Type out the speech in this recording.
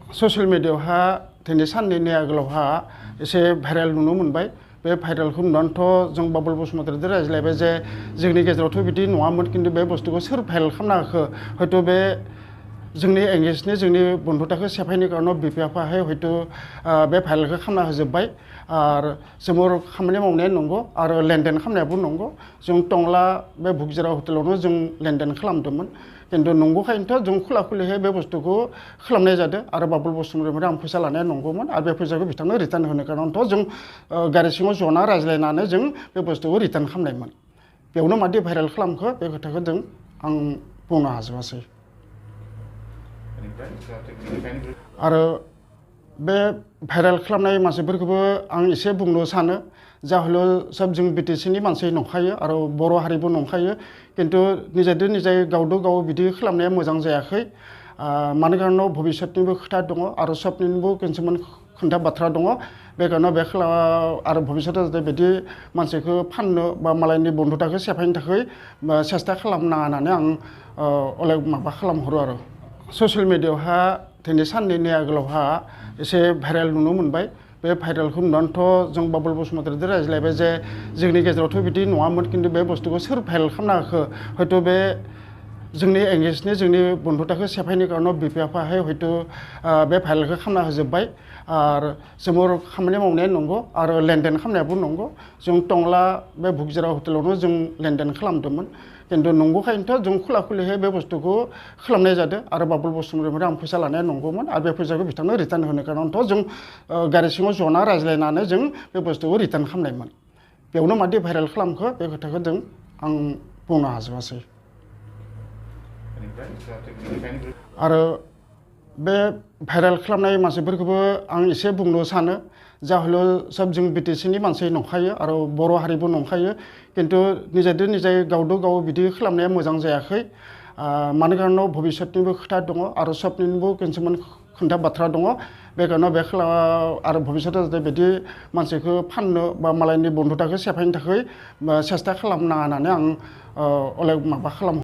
Social मिडियायावहा दिनै साननैनि आगोलावहा एसे भाइरेल नुनो मोनबाय। बे भाइरेलखौ नुनानैथ' जों बाबुल बसुमतारीजों रायज्लायबाय जे जोंनि गेजेरावथ' बिदि नङामोन, खिन्थु बे बुस्थुखौ सोर भाइरेल खालामना होखो, हयथ' बे जोंनि एंगेजनि जोंनि बन्धुताखौ सेफायनो कारनाव बिफायाहाय हयथ' बे भाइरेलखौ खालामना होजोब्बाय। आरो जोंबो खामानि मावनाया नंगौ आरो लेनदेन खालामनायाबो नंगौ। जों टंला बे बुकजिरा हटेलावनो जों लेनदेन खालामदोंमोन, खिन्थु नंगौखायनोथ' जों खुला खुलिहाय बे बुस्थुखौ खालामनाय जादों। आरो बाबुल बसुमतारीनिफ्राय आं फैसा लानाया नंगौमोन आरो बे फैसाखौ बिथांनो रिटार्न होनो कारनथ' जों गारि सिङाव जना रायज्लायनानै जों बे बुस्थुखौ रिटार्न खालामनायमोन। बेयावनो मादि भाइरेल खालामखो बे खोथाखौ आं बुंनो हाजोबासै। आरो बे भाइरेल खालामनाय मानसिफोरखौबो आं एसे बुंनो सानो, जाहले सब जों बिटिसिनि मानसि नंखायो आरो बर' हारिबो नंखायो, खिन्थु निजेदो निजे गावदो गाव बिदि खालामनाया मोजां जायाखै। मानो कारनाव भबिष्यतनिबो खोथा दङ आरो सबनिबो किसुमान खोथा बाथ्रा दङ। बे कारनाव बे आरो भबिष्यताव जाहाथे बिदि मानसिखौ फाननो बा मालायनि बन्धुताखौ सेफायनो थाखाय सेस्था खालामनाङा होननानै आं अनेक माबा खालामहरो आरो। ससियेल मिडियायावहा दिनै साननैनि आगोलावहा एसे भाइरेल नुनो मोनबाय। बे भाइरेलखौ नुनानैथ' जों बाबुल बसुमतारीजों रायज्लायबाय जे जोंनि गेजेरावथ' बिदि नङामोन, खिन्थु बे बुस्थुखौ सोर भाइरेल खालामना होखो, हयथ' बे जोंनि एंगेजनि जोंनि बन्धुताखौ सेफायनो कारनाव बिफायाहाय हयथ' बे भाइरेलखौ खालामना होजोब्बाय। आरो जोंबो खामानि मावनाया नंगौ आरो लेनदेन खालामनायाबो नंगौ। जों टंला बे बुकजिरा हटेलावनो जों लेनदेन खालामदोंमोन, खिन्थु नंगौखायनोथ' जों खुला खुलिहाय बे बुस्थुखौ खालामनाय जादों। आरो बाबुल बसुमतारीनिफ्राय आं फैसा लानाया नंगौमोन आरो बे फैसाखौ बिथांनो रिटार्न होनो कारनथ' जों गारि सिङाव जना रायज्लायनानै जों बे बुस्थुखौ रिटार्न खालामनायमोन। बेयावनो मादि भाइरेल खालामखो बे खोथाखौ आं बुंनो हाजोबासै। आरो बे भाइरेल खालामनाय मानसिफोरखौबो आं एसे बुंनो सानो, जाहले सब जों बिटिसिनि मानसि नंखायो आरो बर' हारिबो नंखायो, खिन्थु निजेदो निजे गावदो गाव बिदि खालामनाया मोजां जायाखै। मानो कारनाव भबिष्यतनिबो खोथा दङ आरो सबनिबो किसुमान खोथा बाथ्रा दङ। बे कारनाव बे आरो भबिष्यताव जाहाथे बिदि मानसिखौ फाननो बा मालायनि बन्धुताखौ सेफायनो थाखाय सेस्था खालामनाङा होननानै आं अनेक माबा खालामो।